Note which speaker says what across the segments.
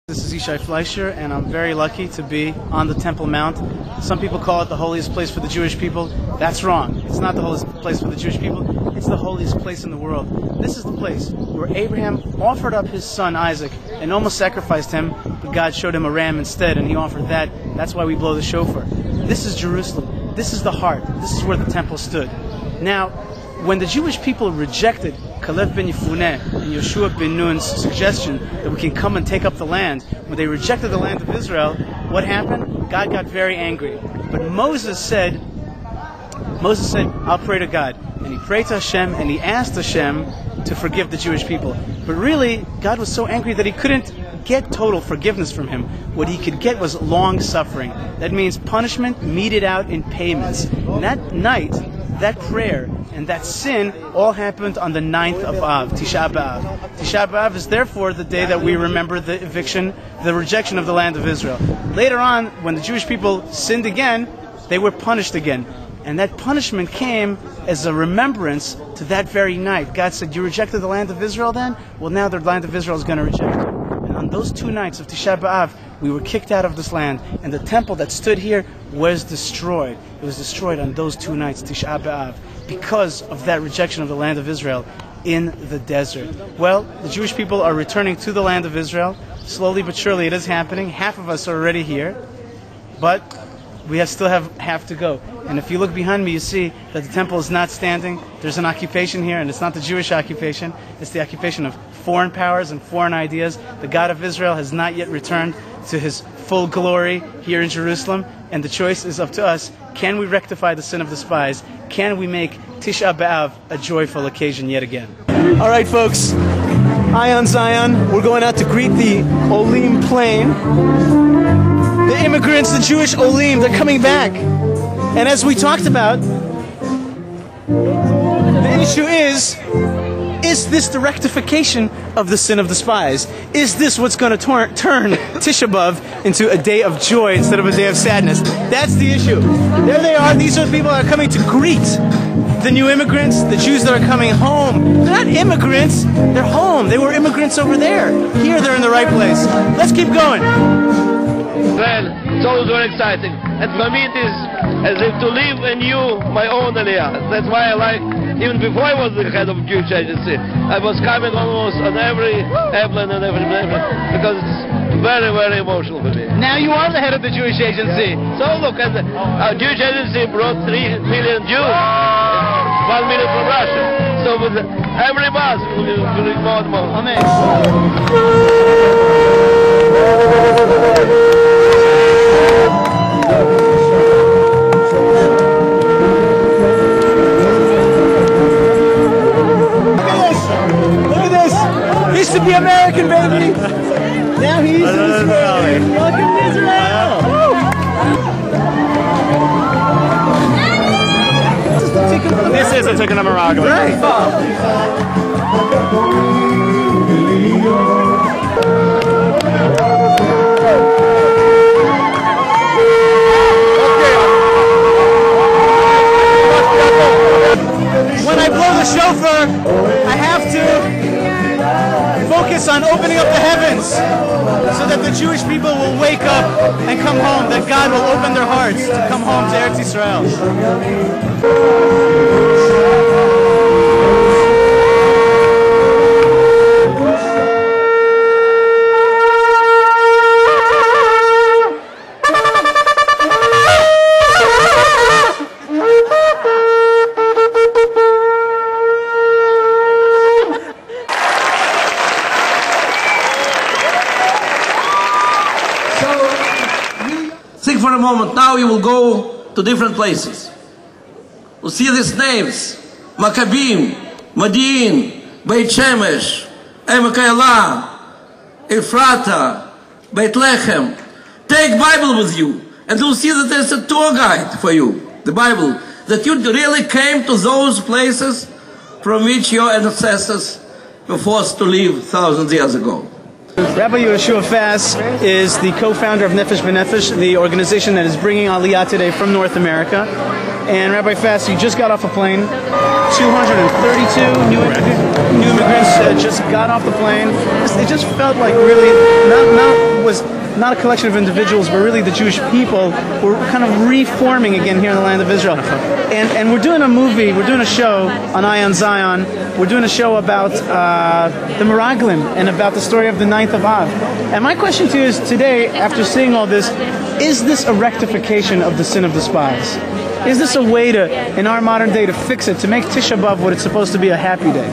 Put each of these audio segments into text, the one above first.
Speaker 1: This is Yishai Fleisher, and I'm very lucky to be on the Temple Mount. Some people call it the holiest place for the Jewish people. That's wrong. It's not the holiest place for the Jewish people. It's the holiest place in the world. This is the place where Abraham offered up his son Isaac and almost sacrificed him, but God showed him a ram instead, and he offered that. That's why we blow the shofar. This is Jerusalem. This is the heart. This is where the temple stood. Now, when the Jewish people rejected Caleb ben Yefuneh and Yoshua ben Nun's suggestion that we can come and take up the land, when they rejected the land of Israel, what happened? God got very angry. But Moses said, I'll pray to God. And he prayed to Hashem, and he asked Hashem to forgive the Jewish people. But really, God was so angry that he couldn't get total forgiveness from him. What he could get was long suffering. That means punishment meted out in payments. And that night, that prayer and that sin all happened on the 9th of Av, Tisha B'Av. Tisha B'Av is therefore the day that we remember the eviction, the rejection of the land of Israel. Later on, when the Jewish people sinned again, they were punished again. And that punishment came as a remembrance to that very night. God said, you rejected the land of Israel then? Well, now the land of Israel is going to reject you. And on those two nights of Tisha B'Av, we were kicked out of this land, and the temple that stood here was destroyed. It was destroyed on those two nights, Tisha B'Av, because of that rejection of the land of Israel in the desert. Well, the Jewish people are returning to the land of Israel. Slowly but surely it is happening. Half of us are already here, but we still have half to go. And if you look behind me, you see that the temple is not standing. There's an occupation here, and it's not the Jewish occupation. It's the occupation of foreign powers and foreign ideas. The God of Israel has not yet returned to his full glory here in Jerusalem, and the choice is up to us. Can we rectify the sin of the spies? Can we make Tisha B'Av a joyful occasion yet again? All right, folks. Eye on Zion. We're going out to greet the Olim plane. The immigrants, the Jewish Olim, they're coming back. And as we talked about, the issue is this the rectification of the sin of the spies? Is this what's going to turn Tisha B'Av into a day of joy instead of a day of sadness? That's the issue. There they are. These are the people that are coming to greet the new immigrants, the Jews that are coming home. They're not immigrants. They're home. They were immigrants over there. Here they're in the right place. Let's keep going.
Speaker 2: Well, it's always very exciting. And for me it is as if to live anew my own Aliyah. That's why I like, even before I was the head of Jewish agency, I was coming almost on every airplane and every because it's very, very emotional for me.
Speaker 1: Now you are the head of the Jewish agency.
Speaker 2: So look, and our Jewish agency brought 3 million Jews, 1 million from Russia. So with every bus will be more and more.
Speaker 1: Amen. Used to be American, baby. Now he's Israeli. Welcome to Israel. This is a ticket of Morocco. Right. When I blow the shofar, I have to focus on opening up the heavens so that the Jewish people will wake up and come home, that God will open their hearts to come home to Eretz Yisrael.
Speaker 3: Think for a moment. Now you will go to different places. You'll see these names: Maccabim, Madiin, Beit Shemesh, Emek Hayala, Ephrata, Beit Lechem. Take Bible with you, and you'll see that there's a tour guide for you, the Bible, that you really came to those places from which your ancestors were forced to leave thousands of years ago.
Speaker 1: Rabbi Yishai Fleisher is the co-founder of Nefesh Bnefesh, the organization that is bringing Aliyah today from North America. And Rabbi Fleisher, you just got off a plane. 232 new immigrants just got off the plane. It just felt like really not not a collection of individuals, but really the Jewish people were kind of reforming again here in the land of Israel. And we're doing a movie, we're doing a show on Ion Zion. We're doing a show about the Meraglim and about the story of the 9th of Av. And my question to you is today, after seeing all this, is this a rectification of the sin of the spies? Is this a way to, in our modern day, to fix it, to make Tisha B'Av what it's supposed to be, a happy day?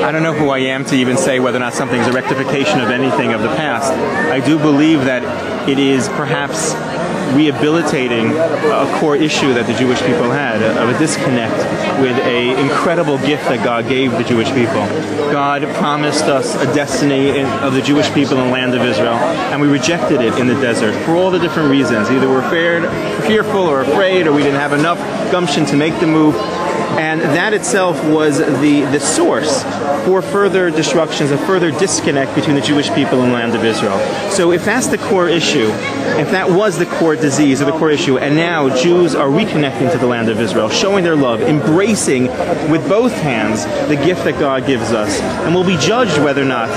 Speaker 4: I don't know who I am to even say whether or not something's a rectification of anything of the past. I do believe that it is perhaps rehabilitating a core issue that the Jewish people had, of a disconnect with an incredible gift that God gave the Jewish people. God promised us a destiny of the Jewish people in the land of Israel, and we rejected it in the desert for all the different reasons. Either we're fearful or afraid, or we didn't have enough gumption to make the move. And that itself was the source for further destructions, a further disconnect between the Jewish people and the land of Israel. So if that's the core issue, if that was the core disease or the core issue, and now Jews are reconnecting to the land of Israel, showing their love, embracing with both hands the gift that God gives us, and we'll be judged whether or not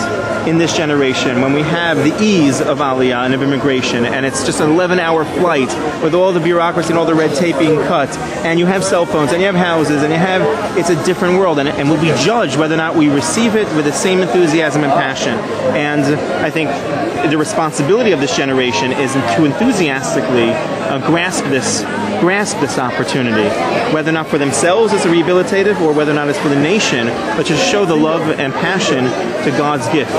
Speaker 4: in this generation, when we have the ease of Aliyah and of immigration, and it's just an 11-hour flight with all the bureaucracy and all the red tape being cut, and you have cell phones, and you have houses, and it's a different world, and we'll be judged whether or not we receive it with the same enthusiasm and passion. And I think the responsibility of this generation is to enthusiastically grasp this opportunity, whether or not for themselves as a rehabilitative, or whether or not it's for the nation, but to show the love and passion to God's gift.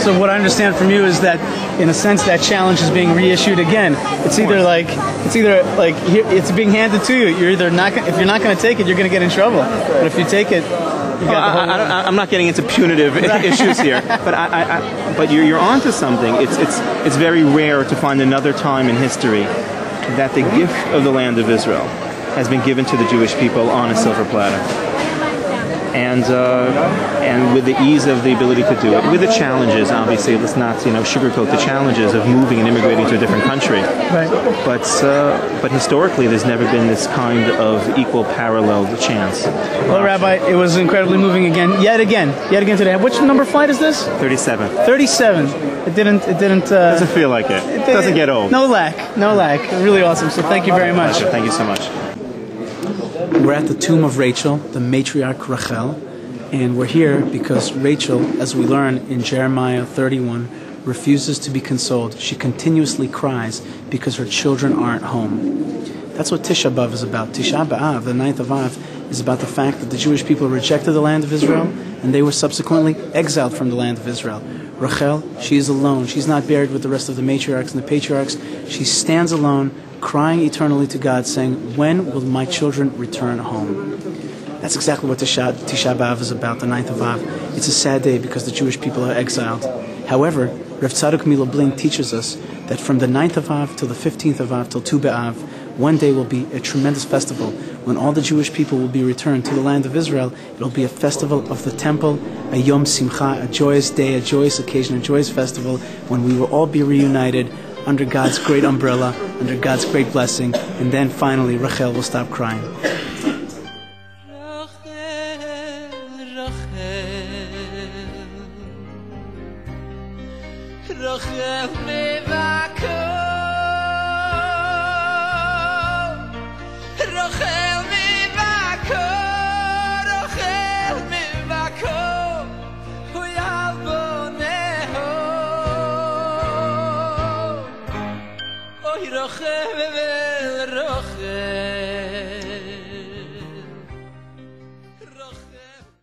Speaker 1: So what I understand from you is that, in a sense, that challenge is being reissued again. It's either like it's being handed to you. You're either not. If you're not going to take it, you're going to get in trouble. But if you take it,
Speaker 4: I'm not getting into punitive issues here, but you're onto something. It's very rare to find another time in history that the gift of the land of Israel has been given to the Jewish people on a silver platter. And with the ease of the ability to do it, with the challenges, obviously, let's not sugarcoat the challenges of moving and immigrating to a different country.
Speaker 1: Right.
Speaker 4: But historically, there's never been this kind of equal parallel chance.
Speaker 1: Well, Rabbi, it was incredibly moving yet again today. Which number flight is this?
Speaker 4: 37.
Speaker 1: 37. It didn't.
Speaker 4: Doesn't feel like it. It doesn't get old.
Speaker 1: No lack. Really awesome. So thank you very much.
Speaker 4: Pleasure. Thank you so much.
Speaker 1: We're at the tomb of Rachel, the matriarch Rachel, and we're here because Rachel, as we learn in Jeremiah 31, refuses to be consoled. She continuously cries because her children aren't home. That's what Tisha B'Av is about. Tisha B'Av, the 9th of Av, is about the fact that the Jewish people rejected the land of Israel, and they were subsequently exiled from the land of Israel. Rachel, she is alone. She's not buried with the rest of the matriarchs and the patriarchs. She stands alone, crying eternally to God, saying, "When will my children return home?" That's exactly what Tisha B'Av is about, the 9th of Av. It's a sad day because the Jewish people are exiled. However, Rav Tzadok Miloblin teaches us that from the 9th of Av till the 15th of Av till Tu B'Av, one day will be a tremendous festival when all the Jewish people will be returned to the land of Israel. It will be a festival of the temple, a Yom Simcha, a joyous day, a joyous occasion, a joyous festival when we will all be reunited under God's great umbrella, under God's great blessing, and then finally Rachel will stop crying.
Speaker 5: Rachel